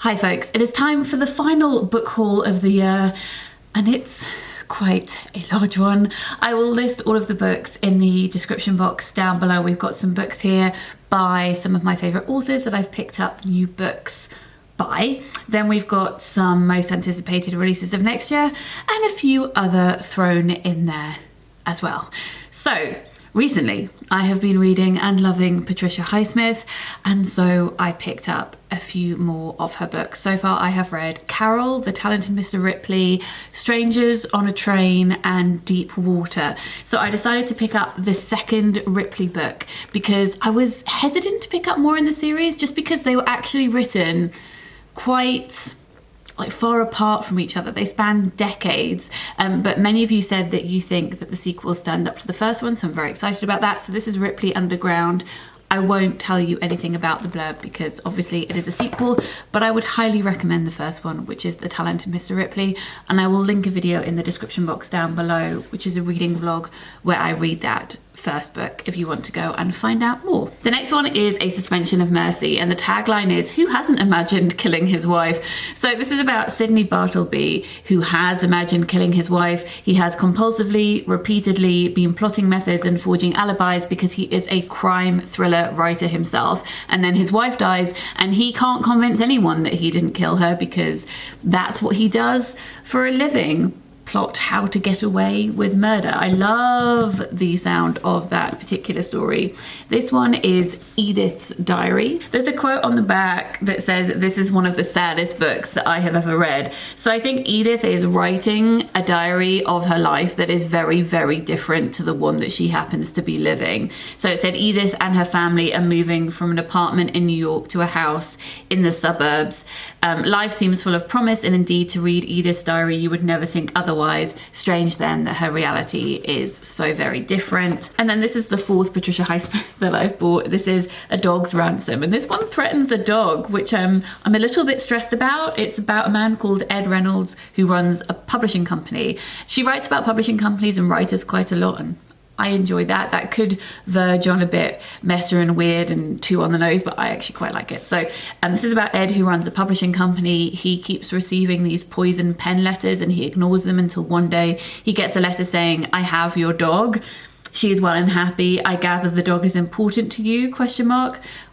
Hi folks, it is time for the final book haul of the year, and it's quite a large one. I will list all of the books in the description box down below. We've got some books here by some of my favourite authors that I've picked up new books by. Then we've got some most anticipated releases of next year and a few other thrown in there as well. So recently I have been reading and loving Patricia Highsmith, and so I picked up a few more of her books. So far I have read Carol, The Talented Mr. Ripley, Strangers on a Train and Deep Water. So I decided to pick up the second Ripley book because I was hesitant to pick up more in the series just because they were actually written quite like far apart from each other. They span decades, but many of you said that you think that the sequels stand up to the first one, so I'm very excited about that. So this is Ripley Underground. I won't tell you anything about the blurb because obviously it is a sequel, but I would highly recommend the first one, which is The Talented Mr. Ripley, and I will link a video in the description box down below, which is a reading vlog where I read that first book if you want to go and find out more. The next one is A Suspension of Mercy, and the tagline is, who hasn't imagined killing his wife? So this is about Sidney Bartleby, who has imagined killing his wife. He has compulsively, repeatedly been plotting methods and forging alibis because he is a crime thriller writer himself, and then his wife dies and he can't convince anyone that he didn't kill her because that's what he does for a living. Plot how to get away with murder. I love the sound of that particular story. This one is Edith's diary. There's a quote on the back that says, this is one of the saddest books that I have ever read. So I think Edith is writing a diary of her life that is very, very different to the one that she happens to be living. So it said Edith and her family are moving from an apartment in New York to a house in the suburbs. Life seems full of promise, and indeed to read Edith's diary you would never think otherwise. Strange then that her reality is so very different. And then this is the fourth Patricia Highsmith that I've bought. This is A Dog's Ransom, and this one threatens a dog, which I'm a little bit stressed about. It's about a man called Ed Reynolds who runs a publishing company. She writes about publishing companies and writers quite a lot, and I enjoy that. That could verge on a bit meta and weird and too on the nose, but I actually quite like it. So this is about Ed, who runs a publishing company. He keeps receiving these poison pen letters and he ignores them until one day he gets a letter saying, I have your dog. She is well and happy. I gather the dog is important to you, ?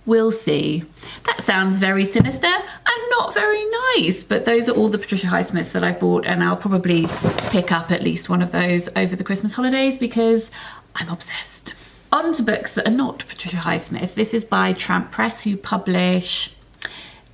We'll see. That sounds very sinister and not very nice, but those are all the Patricia Highsmiths that I've bought, and I'll probably pick up at least one of those over the Christmas holidays because I'm obsessed. On to books that are not Patricia Highsmith. This is by Tramp Press, who publish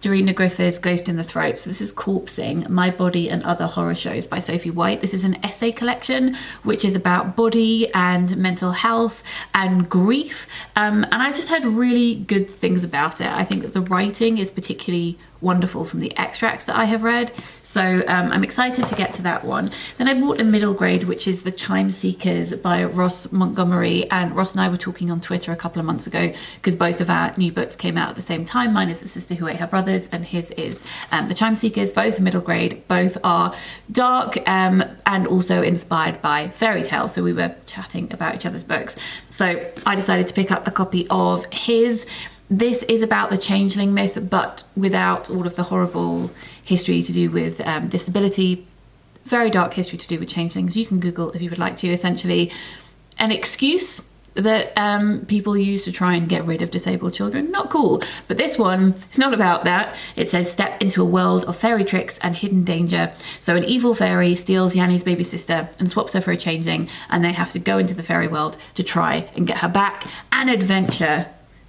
Darina Griffith's Ghost in the Throat. So this is Corpsing, My Body and Other Horror Shows by Sophie Wight. This is an essay collection which is about body and mental health and grief. And I've just heard really good things about it. I think that the writing is particularly wonderful from the extracts that I have read. So I'm excited to get to that one. Then I bought a middle grade, which is The Chime Seekers by Ross Montgomery. And Ross and I were talking on Twitter a couple of months ago because both of our new books came out at the same time. Mine is The Sister Who Ate Her Brothers and his is The Chime Seekers, both middle grade. Both are dark and also inspired by fairy tales. So we were chatting about each other's books. So I decided to pick up a copy of his. This is about the changeling myth, but without all of the horrible history to do with disability. Very dark history to do with changelings. You can Google if you would like to. Essentially, an excuse that people use to try and get rid of disabled children. Not cool. But this one, it's not about that. It says, step into a world of fairy tricks and hidden danger. So an evil fairy steals Yanni's baby sister and swaps her for a changeling, and they have to go into the fairy world to try and get her back. An adventure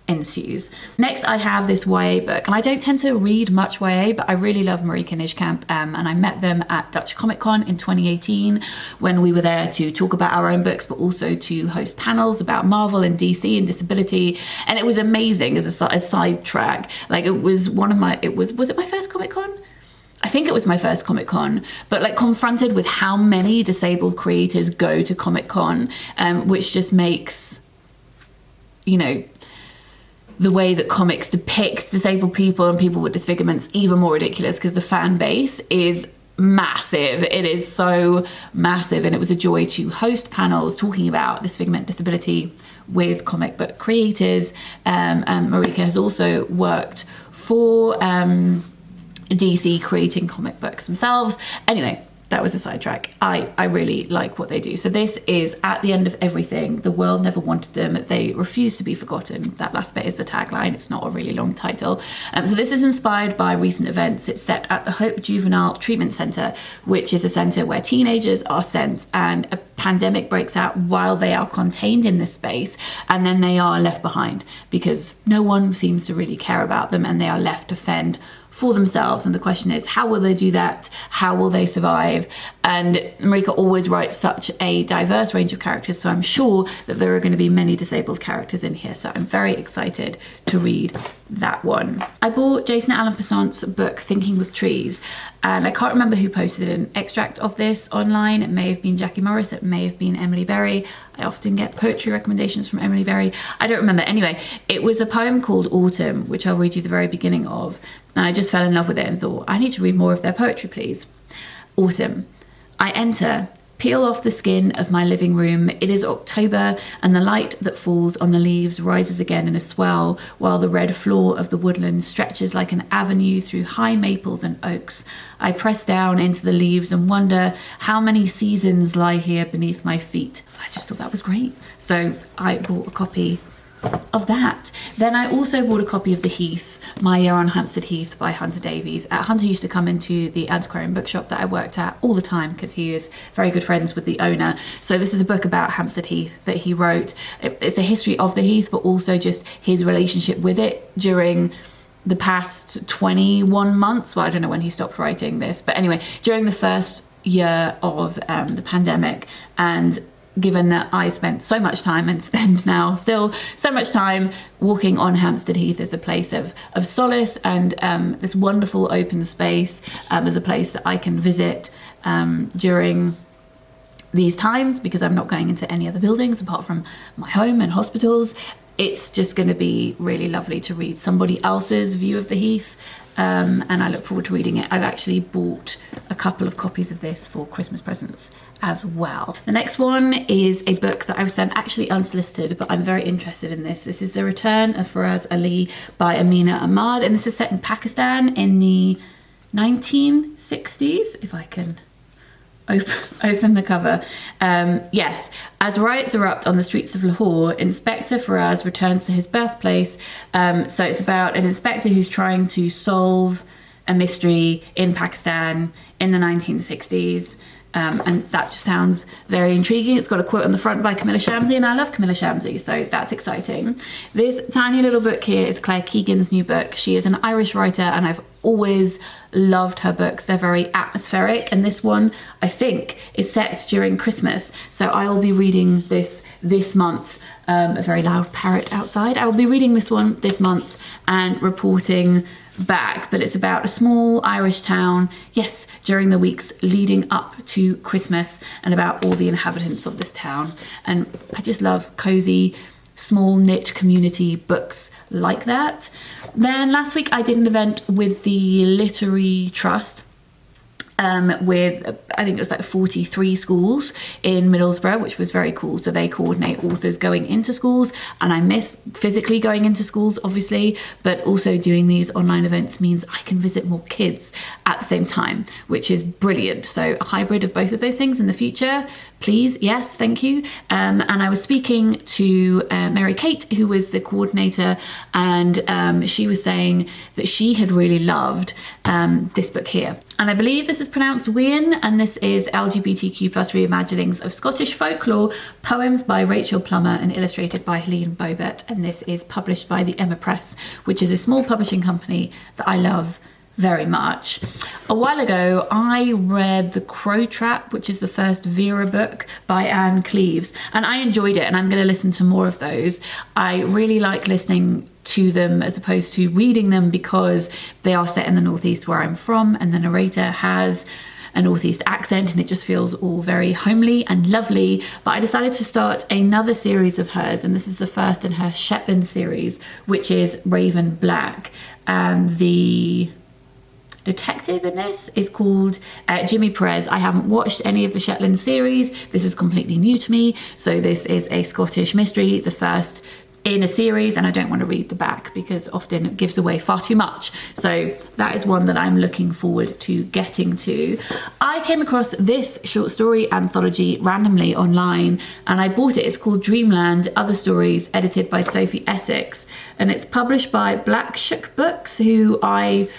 ensues. Next I have this YA book, and I don't tend to read much YA, but I really love Marieke and Nijkamp, and I met them at Dutch Comic Con in 2018 when we were there to talk about our own books, but also to host panels about Marvel and DC and disability, and it was amazing as a sidetrack. Like it was one of my, was it my first Comic Con? I think it was my first Comic Con, but like confronted with how many disabled creators go to Comic Con, which just makes, you know, the way that comics depict disabled people and people with disfigurements even more ridiculous because the fan base is massive. It is so massive, and it was a joy to host panels talking about disfigurement, disability with comic book creators. Marieke has also worked for DC creating comic books themselves. Anyway, that was a sidetrack. I really like what they do. So this is at the end of everything. The world never wanted them. They refuse to be forgotten. That last bit is the tagline. It's not a really long title. So this is inspired by recent events. It's set at the Hope Juvenile Treatment Centre, which is a centre where teenagers are sent and a pandemic breaks out while they are contained in this space, and then they are left behind because no one seems to really care about them and they are left to fend for themselves. And the question is, how will they do that? How will they survive? And Marieke always writes such a diverse range of characters, so I'm sure that there are going to be many disabled characters in here, so I'm very excited to read that one. I bought Jason Allen-Paisant's book Thinking with Trees, and I can't remember who posted an extract of this online. It may have been Jackie Morris, it may have been Emily Berry. I often get poetry recommendations from Emily Berry. I don't remember. Anyway, it was a poem called Autumn, which I'll read you the very beginning of. And I just fell in love with it and thought, I need to read more of their poetry, please. Autumn. I enter, peel off the skin of my living room. It is October, and the light that falls on the leaves rises again in a swell, while the red floor of the woodland stretches like an avenue through high maples and oaks. I press down into the leaves and wonder how many seasons lie here beneath my feet. I just thought that was great. So I bought a copy of that. Then I also bought a copy of The Heath, My Year on Hampstead Heath by Hunter Davies. Hunter used to come into the antiquarian bookshop that I worked at all the time because he is very good friends with the owner. So this is a book about Hampstead Heath that he wrote. It's a history of the Heath, but also just his relationship with it during the past 21 months. Well, I don't know when he stopped writing this, but anyway, during the first year of the pandemic. And given that I spent so much time and spend now still so much time walking on Hampstead Heath as a place of solace and this wonderful open space as a place that I can visit during these times, because I'm not going into any other buildings apart from my home and hospitals. It's just going to be really lovely to read somebody else's view of the Heath. And I look forward to reading it. I've actually bought a couple of copies of this for Christmas presents as well. The next one is a book that I was sent actually unsolicited, but I'm very interested in this. This is The Return of Faraz Ali by Aamina Ahmad, and this is set in Pakistan in the 1960s, if I can open the cover. Yes, as riots erupt on the streets of Lahore, Inspector Faraz returns to his birthplace. So it's about an inspector who's trying to solve a mystery in Pakistan in the 1960s. And that just sounds very intriguing. It's got a quote on the front by Camilla Shamsi, and I love Camilla Shamsi, so that's exciting. This tiny little book here is Claire Keegan's new book. She is an Irish writer, and I've always loved her books. They're very atmospheric, and this one, I think, is set during Christmas. So I'll be reading this month. A very loud parrot outside. I will be reading this one this month and reporting back, but it's about a small Irish town, yes, during the weeks leading up to Christmas, and about all the inhabitants of this town. And I just love cozy, small knit community books like that. Then last week I did an event with the Literary Trust, with I think it was like 43 schools in Middlesbrough, which was very cool. So they coordinate authors going into schools, and I miss physically going into schools, obviously, but also doing these online events means I can visit more kids at the same time, which is brilliant. So a hybrid of both of those things in the future, please. Yes, thank you. And I was speaking to Marieke, who was the coordinator, and she was saying that she had really loved this book here. And I believe this is pronounced Wien, and this is LGBTQ plus reimaginings of Scottish folklore, poems by Rachel Plummer and illustrated by Helene Bobert. And this is published by the Emma Press, which is a small publishing company that I love very much. A while ago, I read The Crow Trap, which is the first Vera book by Anne Cleeves, and I enjoyed it, and I'm going to listen to more of those. I really like listening to them as opposed to reading them because they are set in the Northeast where I'm from, and the narrator has a Northeast accent, and it just feels all very homely and lovely. But I decided to start another series of hers, and this is the first in her Shetland series, which is Raven Black, and the detective in this is called Jimmy Perez. I haven't watched any of the Shetland series. This is completely new to me. So this is a Scottish mystery, the first in a series, and I don't want to read the back because often it gives away far too much. So that is one that I'm looking forward to getting to. I came across this short story anthology randomly online and I bought it. It's called Dreamland, Other Stories, edited by Sophie Essex, and it's published by Black Shook Books, who I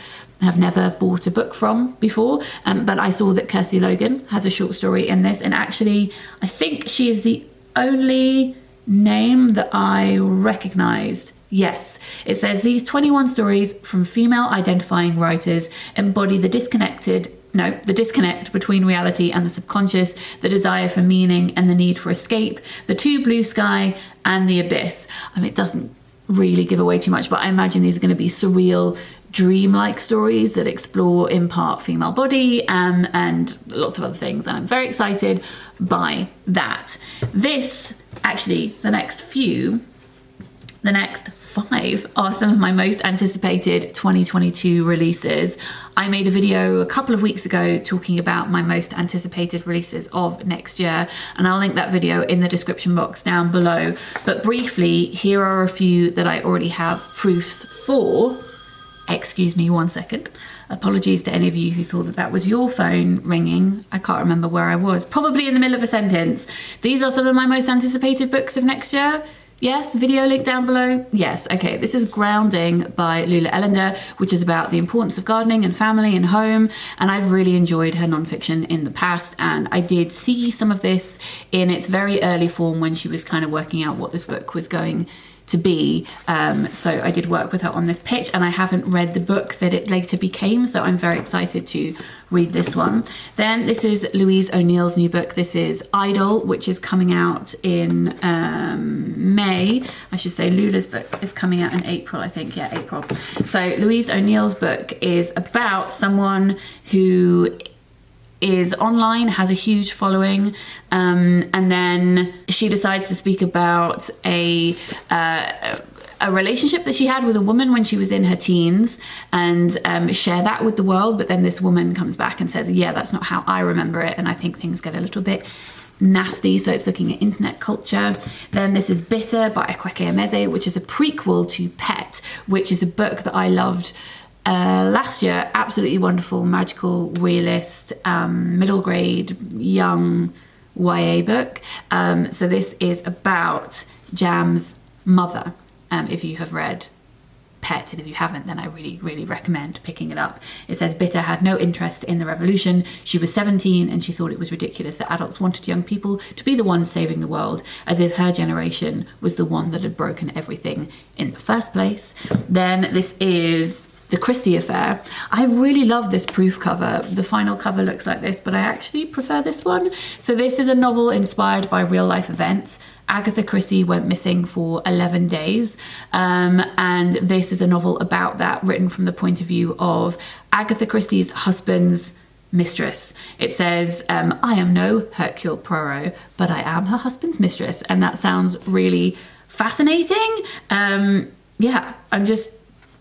have never bought a book from before, but I saw that Kirsty Logan has a short story in this, and actually I think she is the only name that I recognised. Yes, it says these 21 stories from female identifying writers embody the disconnect between reality and the subconscious, the desire for meaning and the need for escape, the two blue sky and the abyss. I mean, it doesn't really give away too much, but I imagine these are going to be surreal, dream-like stories that explore in part female body and lots of other things, and I'm very excited by that. This, actually, the next 5 are some of my most anticipated 2022 releases. I made a video a couple of weeks ago talking about my most anticipated releases of next year, and I'll link that video in the description box down below. But briefly, here are a few that I already have proofs for. Excuse me one second. Apologies to any of you who thought that that was your phone ringing. I can't remember where I was. Probably in the middle of a sentence. These are some of my most anticipated books of next year. Yes, video link down below. Yes, okay. This is Grounding by Lulah Ellender, which is about the importance of gardening and family and home. And I've really enjoyed her nonfiction in the past. And I did see some of this in its very early form when she was kind of working out what this book was going to be. So I did work with her on this pitch, and I haven't read the book that it later became, so I'm very excited to read this one. Then this is Louise O'Neill's new book. This is Idol, which is coming out in May. I should say Lulah's book is coming out in April, I think. Yeah, April. So Louise O'Neill's book is about someone who is online, has a huge following, and then she decides to speak about a relationship that she had with a woman when she was in her teens, and share that with the world. But then this woman comes back and says, yeah, that's not how I remember it, and I think things get a little bit nasty. So it's looking at internet culture. Then this is Bitter by Akwaeke Emezi, which is a prequel to Pet, which is a book that I loved last year. Absolutely wonderful, magical, realist, middle grade, young YA book. So this is about Jam's mother. If you have read Pet, and if you haven't, then I really recommend picking it up. It says Bitter had no interest in the revolution. She was 17 and she thought it was ridiculous that adults wanted young people to be the ones saving the world, as if her generation was the one that had broken everything in the first place. Then this is The Christie Affair. I really love this proof cover. The final cover looks like this, but I actually prefer this one. So this is a novel inspired by real life events. Agatha Christie went missing for 11 days. And this is a novel about that, written from the point of view of Agatha Christie's husband's mistress. It says, I am no Hercule Poirot, but I am her husband's mistress. And that sounds really fascinating. Yeah, I'm just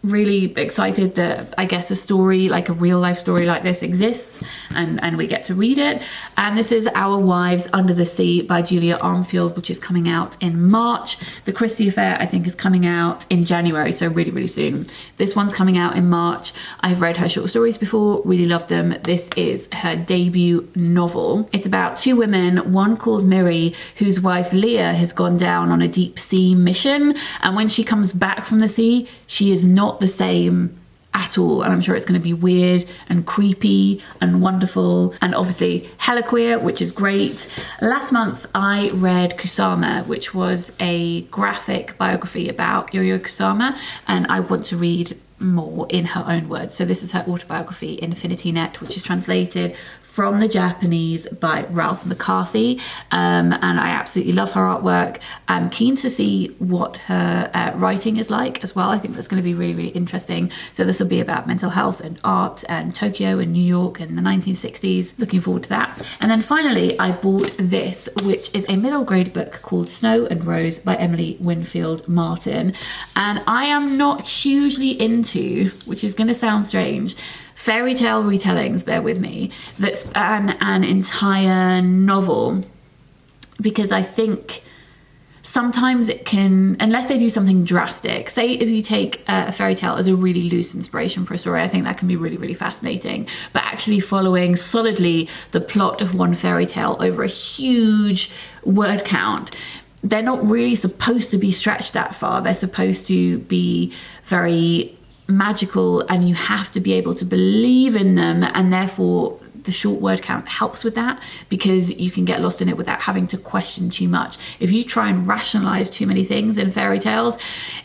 really excited that I guess a story, like a real life story like this, exists and we get to read it. And this is Our Wives Under the Sea by Julia Armfield, which is coming out in March. The Christie Affair, I think, is coming out in January, so really soon. This one's coming out in March. I've read her short stories before, really loved them. This is her debut novel. It's about two women, one called Miri, whose wife Leah has gone down on a deep sea mission, and when she comes back from the sea, she is not the same at all, and I'm sure it's going to be weird and creepy and wonderful, and obviously hella queer, which is great. Last month I read Kusama, which was a graphic biography about Yayoi Kusama, and I want to read more in her own words. So this is her autobiography, Infinity Net, which is translated from the Japanese by Ralph McCarthy, and I absolutely love her artwork. I'm keen to see what her writing is like as well. I think that's going to be really interesting. So this will be about mental health and art and Tokyo and New York and the 1960s. Looking forward to that. And then finally I bought this, which is a middle grade book called Snow and Rose by Emily Winfield Martin, and I am not hugely into, which is going to sound strange, fairy tale retellings, bear with me, that span an entire novel, because I think sometimes it can, unless they do something drastic, say if you take a fairy tale as a really loose inspiration for a story, I think that can be really, really fascinating. But actually following solidly the plot of one fairy tale over a huge word count, they're not really supposed to be stretched that far. They're supposed to be very magical, and you have to be able to believe in them, and therefore the short word count helps with that, because you can get lost in it without having to question too much. If you try and rationalize too many things in fairy tales,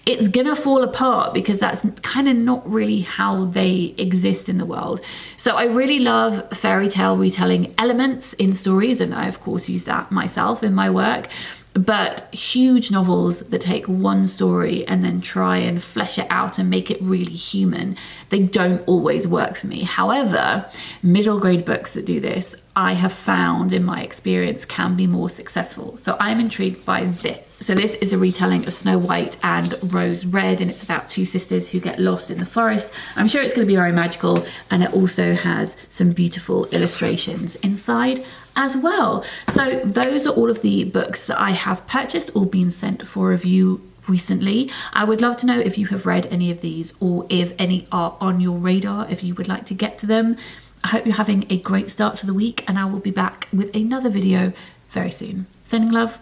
it's gonna fall apart, because that's kind of not really how they exist in the world. So I really love fairy tale retelling elements in stories, and I of course use that myself in my work. But huge novels that take one story and then try and flesh it out and make it really human, they don't always work for me. However, middle grade books that do this, I have found in my experience, can be more successful. So I'm intrigued by this. So this is a retelling of Snow White and Rose Red, and it's about two sisters who get lost in the forest. I'm sure it's going to be very magical, and it also has some beautiful illustrations inside as well. So those are all of the books that I have purchased or been sent for review recently. I would love to know if you have read any of these, or if any are on your radar, if you would like to get to them. I hope you're having a great start to the week, and I will be back with another video very soon. Sending love.